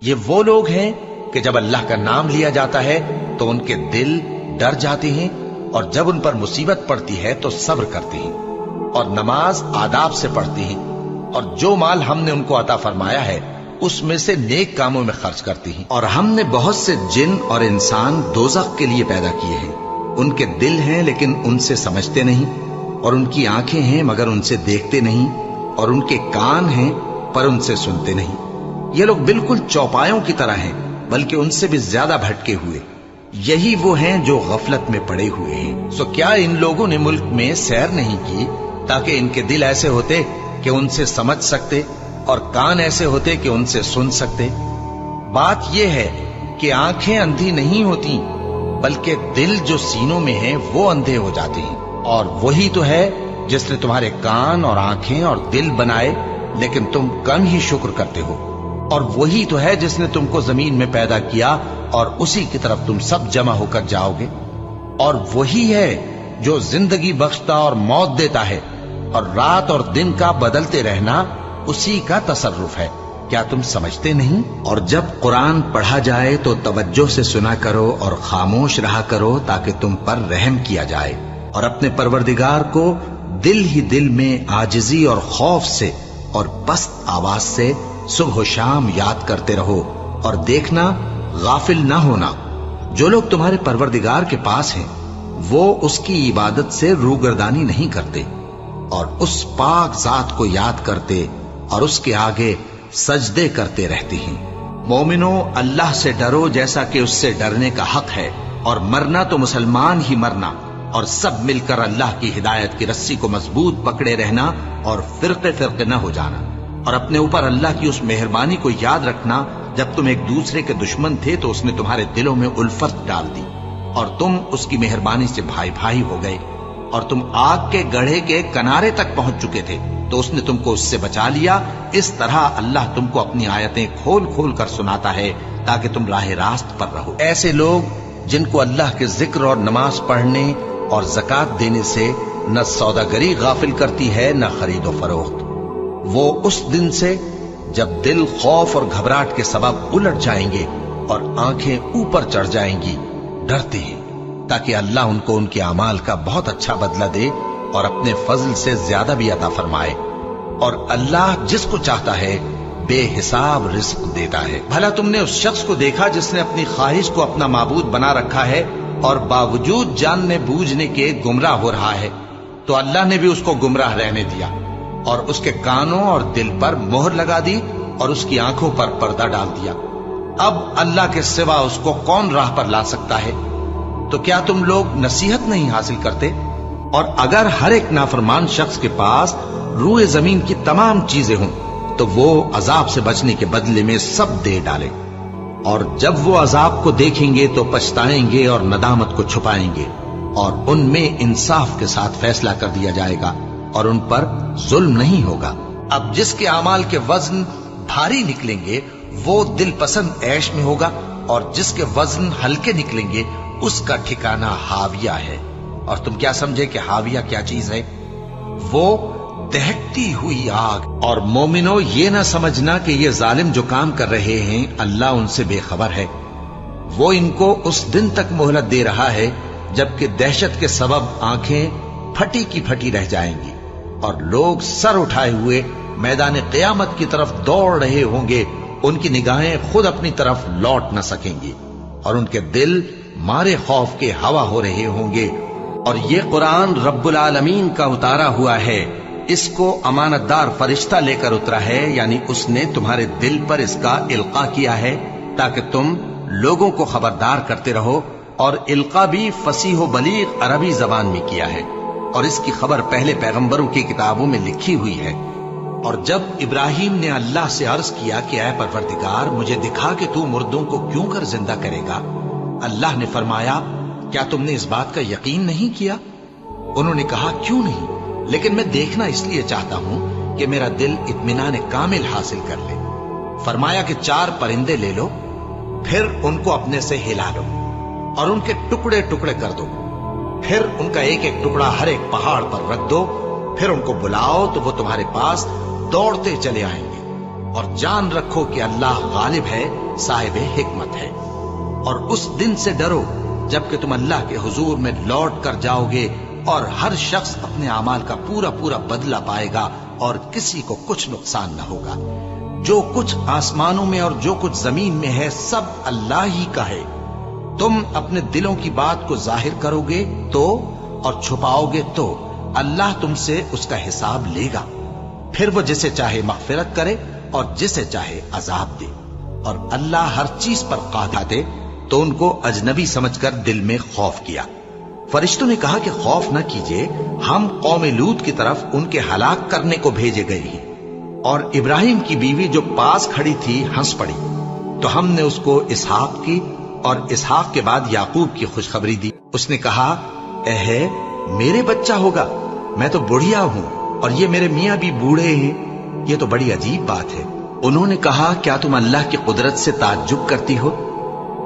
یہ وہ لوگ ہیں کہ جب اللہ کا نام لیا جاتا ہے تو ان کے دل ڈر جاتے ہیں، اور جب ان پر مصیبت پڑتی ہے تو صبر کرتے ہیں، اور نماز آداب سے پڑھتے ہیں، اور جو مال ہم نے ان کو عطا فرمایا ہے اس میں سے نیک کاموں میں خرچ کرتے ہیں۔ اور ہم نے بہت سے جن اور انسان دوزخ کے لیے پیدا کیے ہیں، ان کے دل ہیں لیکن ان سے سمجھتے نہیں، اور ان کی آنکھیں ہیں مگر ان سے دیکھتے نہیں، اور ان کے کان ہیں پر ان سے سنتے نہیں۔ یہ لوگ بالکل چوپایوں کی طرح ہیں، بلکہ ان سے بھی زیادہ بھٹکے ہوئے۔ یہی وہ ہیں جو غفلت میں پڑے ہوئے ہیں۔ سو کیا ان لوگوں نے ملک میں سیر نہیں کی تاکہ ان کے دل ایسے ہوتے کہ ان سے سمجھ سکتے، اور کان ایسے ہوتے کہ ان سے سن سکتے؟ بات یہ ہے کہ آنکھیں اندھی نہیں ہوتی، بلکہ دل جو سینوں میں ہیں وہ اندھے ہو جاتے ہیں۔ اور وہی تو ہے جس نے تمہارے کان اور آنکھیں اور دل بنائے، لیکن تم کم ہی شکر کرتے ہو۔ اور وہی تو ہے جس نے تم کو زمین میں پیدا کیا، اور اسی کی طرف تم سب جمع ہو کر جاؤ گے۔ اور وہی ہے جو زندگی بخشتا اور موت دیتا ہے، اور رات اور دن کا بدلتے رہنا اسی کا تصرف ہے۔ کیا تم سمجھتے نہیں؟ اور جب قرآن پڑھا جائے تو توجہ سے سنا کرو اور خاموش رہا کرو تاکہ تم پر رحم کیا جائے، اور اپنے پروردگار کو دل ہی دل میں عاجزی اور خوف سے اور پست آواز سے صبح و شام یاد کرتے رہو، اور دیکھنا غافل نہ ہونا۔ جو لوگ تمہارے پروردگار کے پاس ہیں وہ اس کی عبادت سے روگردانی نہیں کرتے، اور اس پاک ذات کو یاد کرتے اور اس کے آگے سجدے کرتے رہتے ہیں۔ مومنو، اللہ سے ڈرو جیسا کہ اس سے ڈرنے کا حق ہے، اور مرنا تو مسلمان ہی مرنا، اور سب مل کر اللہ کی ہدایت کی رسی کو مضبوط پکڑے رہنا اور فرقے فرقے نہ ہو جانا، اور اپنے اوپر اللہ کی اس مہربانی کو یاد رکھنا جب تم ایک دوسرے کے دشمن تھے تو اس نے تمہارے دلوں میں الفت ڈال دی، اور تم اس کی مہربانی سے بھائی بھائی ہو گئے، اور تم آگ کے گڑھے کے کنارے تک پہنچ چکے تھے تو اس نے تم کو اس سے بچا لیا۔ اس طرح اللہ تم کو اپنی آیتیں کھول کھول کر سناتا ہے تاکہ تم راہ راست پر رہو۔ ایسے لوگ جن کو اللہ کے ذکر اور نماز پڑھنے اور زکوٰۃ دینے سے نہ سوداگری غافل کرتی ہے نہ خرید و فروخت، وہ اس دن سے جب دل خوف اور گھبراہٹ کے سبب الٹ جائیں گے اور آنکھیں اوپر چڑھ جائیں گی ڈرتے ہیں، تاکہ اللہ ان کو ان کے اعمال کا بہت اچھا بدلہ دے اور اپنے فضل سے زیادہ بھی عطا فرمائے۔ اور اللہ جس کو چاہتا ہے بے حساب رزق دیتا ہے۔ بھلا تم نے اس شخص کو دیکھا جس نے اپنی خواہش کو اپنا معبود بنا رکھا ہے اور باوجود جاننے بوجھنے کے گمراہ ہو رہا ہے؟ تو اللہ نے بھی اس کو گمراہ رہنے دیا، اور اس کے کانوں اور دل پر مہر لگا دی، اور اس کی آنکھوں پر پردہ ڈال دیا۔ اب اللہ کے سوا اس کو کون راہ پر لا سکتا ہے؟ تو کیا تم لوگ نصیحت نہیں حاصل کرتے؟ اور اگر ہر ایک نافرمان شخص کے پاس روئے زمین کی تمام چیزیں ہوں تو وہ عذاب سے بچنے کے بدلے میں سب دے ڈالے، اور جب وہ عذاب کو دیکھیں گے تو پچھتائیں گے اور ندامت کو چھپائیں گے، اور ان میں انصاف کے ساتھ فیصلہ کر دیا جائے گا اور ان پر ظلم نہیں ہوگا۔ اب جس کے اعمال کے وزن بھاری نکلیں گے وہ دل پسند عیش میں ہوگا، اور جس کے وزن ہلکے نکلیں گے اس کا ٹھکانہ ہاویہ ہے۔ اور تم کیا سمجھے کہ ہاویہ کیا چیز ہے؟ وہ دہکتی ہوئی آگ۔ اور مومنو، یہ نہ سمجھنا کہ یہ ظالم جو کام کر رہے ہیں اللہ ان سے بے خبر ہے۔ وہ ان کو اس دن تک مہلت دے رہا ہے جبکہ دہشت کے سبب آنکھیں پھٹی کی پھٹی رہ جائیں گی، اور لوگ سر اٹھائے ہوئے میدان قیامت کی طرف دوڑ رہے ہوں گے۔ ان کی نگاہیں خود اپنی طرف لوٹ نہ سکیں گی، اور ان کے دل مارے خوف کے ہوا ہو رہے ہوں گے۔ اور یہ قرآن رب العالمین کا اتارا ہوا ہے، اس کو امانت دار فرشتہ لے کر اترا ہے، یعنی اس نے تمہارے دل پر اس کا القاء کیا ہے تاکہ تم لوگوں کو خبردار کرتے رہو، اور القاء بھی فصیح و بلیغ عربی زبان میں کیا ہے، اور اس کی خبر پہلے پیغمبروں کی کتابوں میں لکھی ہوئی ہے۔ اور جب ابراہیم نے اللہ سے عرض کیا کہ اے پروردگار مجھے دکھا کہ تو مردوں کو کیوں کر زندہ کرے گا، اللہ نے فرمایا کیا تم نے اس بات کا یقین نہیں کیا؟ انہوں نے کہا کیوں نہیں، لیکن میں دیکھنا اس لیے چاہتا ہوں کہ میرا دل اطمینان کامل حاصل کر لے۔ فرمایا کہ 4 پرندے لے لو، پھر ان کو اپنے سے ہلا لو اور ان کے ٹکڑے ٹکڑے کر دو، پھر ان کا ایک ایک ٹکڑا ہر ایک پہاڑ پر رکھ دو، پھر ان کو بلاؤ تو وہ تمہارے پاس دوڑتے چلے آئیں گے، اور جان رکھو کہ اللہ غالب ہے، صاحب حکمت ہے۔ اور اس دن سے ڈرو جبکہ تم اللہ کے حضور میں لوٹ کر جاؤ گے، اور ہر شخص اپنے اعمال کا پورا پورا بدلہ پائے گا، اور کسی کو کچھ نقصان نہ ہوگا۔ جو کچھ آسمانوں میں اور جو کچھ زمین میں ہے سب اللہ ہی کا ہے۔ تم اپنے دلوں کی بات کو ظاہر کرو گے تو اور چھپاؤ گے تو اللہ تم سے اس کا حساب لے گا، پھر وہ جسے چاہے مغفرت کرے اور جسے چاہے عذاب دے، اور اللہ ہر چیز پر قادر ہے۔ تو ان کو اجنبی سمجھ کر دل میں خوف کیا۔ فرشتوں نے کہا کہ خوف نہ کیجیے، ہم قوم لوط کی طرف ان کے ہلاک کرنے کو بھیجے گئے ہیں۔ اور ابراہیم کی بیوی جو پاس کھڑی تھی ہنس پڑی، تو ہم نے اس کو اسحاق کی اور اسحاق کے بعد یعقوب کی خوشخبری دی۔ اس نے کہا، اے میرے بچہ ہوگا، میں تو بڑھیا ہوں اور یہ میرے میاں بھی بوڑھے ہیں، یہ تو بڑی عجیب بات ہے۔ انہوں نے کہا، کیا تم اللہ کی قدرت سے تعجب کرتی ہو؟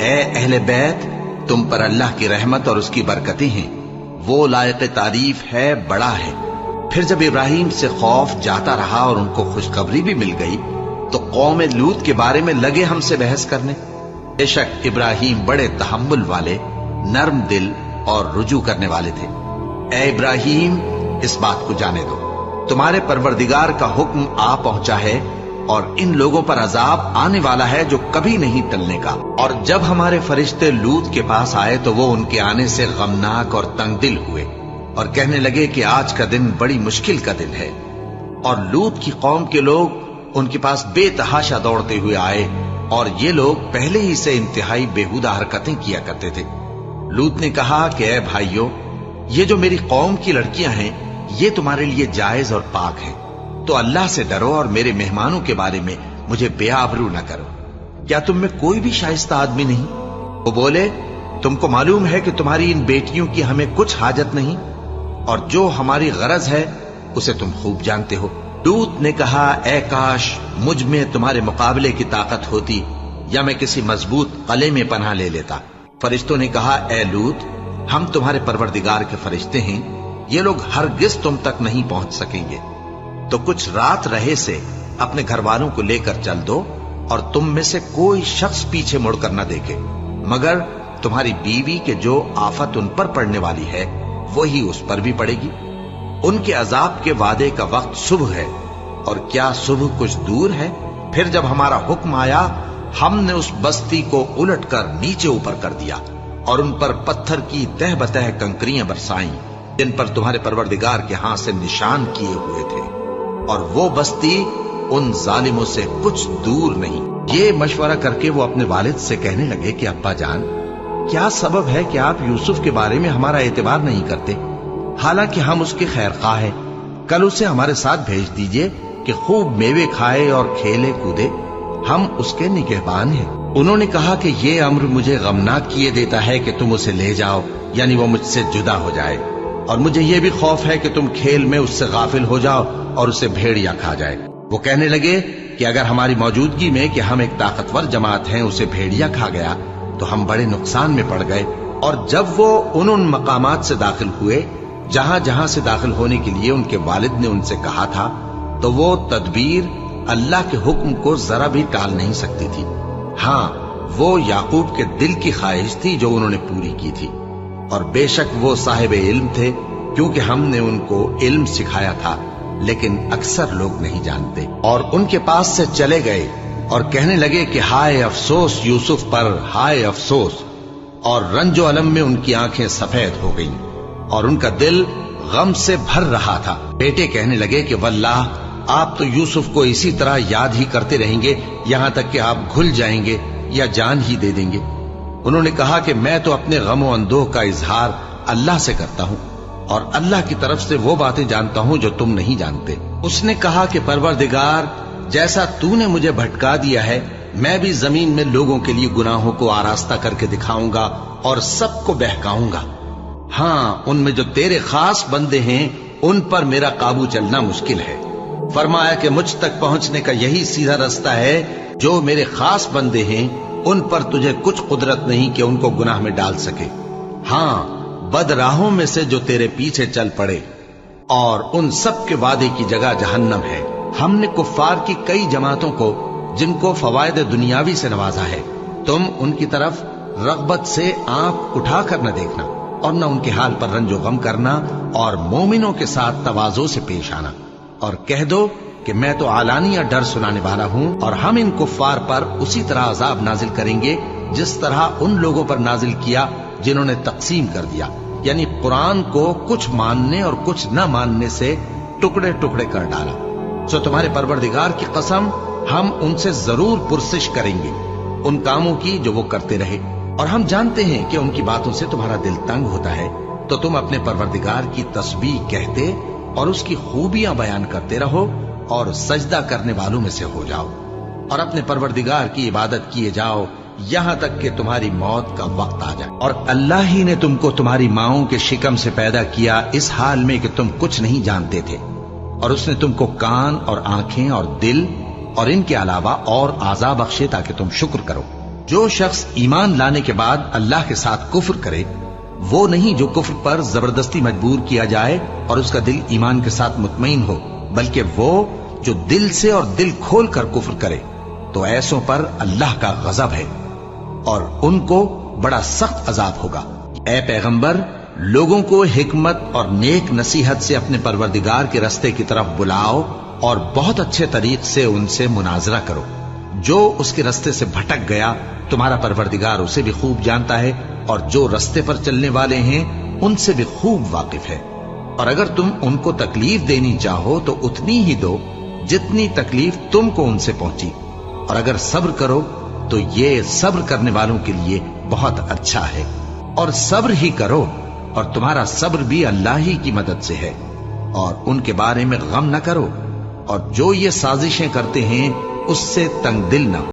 اے اہل بیت، تم پر اللہ کی رحمت اور اس کی برکتیں ہیں، وہ لائق تعریف ہے، بڑا ہے۔ پھر جب ابراہیم سے خوف جاتا رہا اور ان کو خوشخبری بھی مل گئی تو قوم لوط کے بارے میں لگے ہم سے بحث کرنے۔ بے شک ابراہیم بڑے تحمل والے، نرم دل اور رجوع کرنے والے تھے۔ اے ابراہیم، اس بات کو جانے دو، تمہارے پروردگار کا حکم آ پہنچا ہے، اور ان لوگوں پر عذاب آنے والا ہے جو کبھی نہیں ٹلنے کا۔ اور جب ہمارے فرشتے لوط کے پاس آئے تو وہ ان کے آنے سے غمناک اور تنگ دل ہوئے، اور کہنے لگے کہ آج کا دن بڑی مشکل کا دن ہے۔ اور لوط کی قوم کے لوگ ان کے پاس بے تحاشا دوڑتے ہوئے آئے، اور یہ لوگ پہلے ہی سے انتہائی بیہودہ حرکتیں کیا کرتے تھے۔ لوط نے کہا کہ اے بھائیو، یہ جو میری قوم کی لڑکیاں ہیں یہ تمہارے لیے جائز اور پاک ہیں، تو اللہ سے ڈرو اور میرے مہمانوں کے بارے میں مجھے بے آبرو نہ کرو۔ کیا تم میں کوئی بھی شائستہ آدمی نہیں؟ وہ بولے، تم کو معلوم ہے کہ تمہاری ان بیٹیوں کی ہمیں کچھ حاجت نہیں، اور جو ہماری غرض ہے اسے تم خوب جانتے ہو۔ لوط نے کہا، اے کاش مجھ میں تمہارے مقابلے کی طاقت ہوتی، یا میں کسی مضبوط قلعے میں پناہ لے لیتا۔ فرشتوں نے کہا، اے لوط، ہم تمہارے پروردگار کے فرشتے ہیں، یہ لوگ ہرگز تم تک نہیں پہنچ سکیں گے، تو کچھ رات رہے سے اپنے گھر والوں کو لے کر چل دو، اور تم میں سے کوئی شخص پیچھے مڑ کر نہ دیکھے، مگر تمہاری بیوی کے جو آفت ان پر پڑنے والی ہے وہی اس پر بھی پڑے گی۔ ان کے عذاب کے وعدے کا وقت صبح ہے، اور کیا صبح کچھ دور ہے؟ پھر جب ہمارا حکم آیا ہم نے اس بستی کو الٹ کر نیچے اوپر کر دیا، اور ان پر پتھر کی تہ بتہ کنکریاں برسائیں جن پر تمہارے پروردگار کے ہاں سے نشان کیے ہوئے تھے، اور وہ بستی ان ظالموں سے کچھ دور نہیں۔ یہ مشورہ کر کے وہ اپنے والد سے کہنے لگے کہ ابا جان، کیا سبب ہے کہ آپ یوسف کے بارے میں ہمارا اعتبار نہیں کرتے؟ حالانکہ ہم اس کے خیر خواہ ہیں، کل اسے ہمارے ساتھ بھیج دیجئے کہ خوب میوے کھائے اور کھیلے کودے، ہم اس کے نگہبان ہیں۔ انہوں نے کہا کہ یہ امر مجھے غمناک کیے دیتا ہے کہ تم اسے لے جاؤ، یعنی وہ مجھ سے جدا ہو جائے، اور مجھے یہ بھی خوف ہے کہ تم کھیل میں اس سے غافل ہو جاؤ اور اسے بھیڑیا کھا جائے۔ وہ کہنے لگے کہ اگر ہماری موجودگی میں کہ ہم ایک طاقتور جماعت ہیں اسے بھیڑیا کھا گیا تو ہم بڑے نقصان میں پڑ گئے۔ اور جب وہ ان مقامات سے داخل ہوئے جہاں جہاں سے داخل ہونے کے لیے ان کے والد نے ان سے کہا تھا، تو وہ تدبیر اللہ کے حکم کو ذرا بھی ٹال نہیں سکتی تھی۔ ہاں، وہ یعقوب کے دل کی خواہش تھی جو انہوں نے پوری کی تھی، اور بے شک وہ صاحب علم تھے، کیونکہ ہم نے ان کو علم سکھایا تھا، لیکن اکثر لوگ نہیں جانتے۔ اور ان کے پاس سے چلے گئے اور کہنے لگے کہ ہائے افسوس یوسف پر، ہائے افسوس، اور رنج و الم میں ان کی آنکھیں سفید ہو گئیں اور ان کا دل غم سے بھر رہا تھا۔ بیٹے کہنے لگے کہ واللہ آپ تو یوسف کو اسی طرح یاد ہی کرتے رہیں گے یہاں تک کہ آپ گھل جائیں گے یا جان ہی دے دیں گے۔ انہوں نے کہا کہ میں تو اپنے غم و اندوہ کا اظہار اللہ سے کرتا ہوں، اور اللہ کی طرف سے وہ باتیں جانتا ہوں جو تم نہیں جانتے۔ اس نے کہا کہ پروردگار، جیسا تو نے مجھے بھٹکا دیا ہے میں بھی زمین میں لوگوں کے لیے گناہوں کو آراستہ کر کے دکھاؤں گا اور سب کو بہکاؤں گا۔ ہاں، ان میں جو تیرے خاص بندے ہیں ان پر میرا قابو چلنا مشکل ہے۔ فرمایا کہ مجھ تک پہنچنے کا یہی سیدھا رستہ ہے، جو میرے خاص بندے ہیں ان پر تجھے کچھ قدرت نہیں کہ ان کو گناہ میں ڈال سکے۔ ہاں، بد راہوں میں سے جو تیرے پیچھے چل پڑے، اور ان سب کے وعدے کی جگہ جہنم ہے، ہم نے کفار کی کئی جماعتوں کو جن کو فوائد دنیاوی سے نوازا ہے، تم ان کی طرف رغبت سے آنکھ اٹھا کر نہ دیکھنا اور نہ ان کے حال پر رنج و غم کرنا، اور مومنوں کے ساتھ تواضع سے پیش آنا، اور کہہ دو کہ میں تو اعلانیہ ڈر سنانے والا ہوں، اور ہم ان کفار پر اسی طرح عذاب نازل کریں گے جس طرح ان لوگوں پر نازل کیا جنہوں نے تقسیم کر دیا، یعنی قرآن کو کچھ ماننے اور کچھ نہ ماننے سے ٹکڑے ٹکڑے کر ڈالا۔ سو تمہارے پروردگار کی قسم، ہم ان سے ضرور پرسش کریں گے ان کاموں کی جو وہ کرتے رہے، اور ہم جانتے ہیں کہ ان کی باتوں سے تمہارا دل تنگ ہوتا ہے، تو تم اپنے پروردگار کی تسبیح کہتے اور اس کی خوبیاں بیان کرتے رہو اور سجدہ کرنے والوں میں سے ہو جاؤ، اور اپنے پروردگار کی عبادت کیے جاؤ یہاں تک کہ تمہاری موت کا وقت آ جائے۔ اور اللہ ہی نے تم کو تمہاری ماؤں کے شکم سے پیدا کیا اس حال میں کہ تم کچھ نہیں جانتے تھے، اور اس نے تم کو کان اور آنکھیں اور دل اور ان کے علاوہ اور اعضاء بخشے تاکہ تم شکر کرو۔ جو شخص ایمان لانے کے بعد اللہ کے ساتھ کفر کرے، وہ نہیں جو کفر پر زبردستی مجبور کیا جائے اور اس کا دل ایمان کے ساتھ مطمئن ہو، بلکہ وہ جو دل سے اور دل کھول کر کفر کرے، تو ایسوں پر اللہ کا غضب ہے اور ان کو بڑا سخت عذاب ہوگا۔ اے پیغمبر، لوگوں کو حکمت اور نیک نصیحت سے اپنے پروردگار کے رستے کی طرف بلاؤ اور بہت اچھے طریق سے ان سے مناظرہ کرو۔ جو اس کے رستے سے بھٹک گیا تمہارا پروردگار اسے بھی خوب جانتا ہے، اور جو رستے پر چلنے والے ہیں ان سے بھی خوب واقف ہے۔ اور اگر تم ان کو تکلیف دینی چاہو تو اتنی ہی دو جتنی تکلیف تم کو ان سے پہنچی، اور اگر صبر کرو تو یہ صبر کرنے والوں کے لیے بہت اچھا ہے۔ اور صبر ہی کرو، اور تمہارا صبر بھی اللہ ہی کی مدد سے ہے، اور ان کے بارے میں غم نہ کرو، اور جو یہ سازشیں کرتے ہیں اس سے تنگ دل نہ ہو۔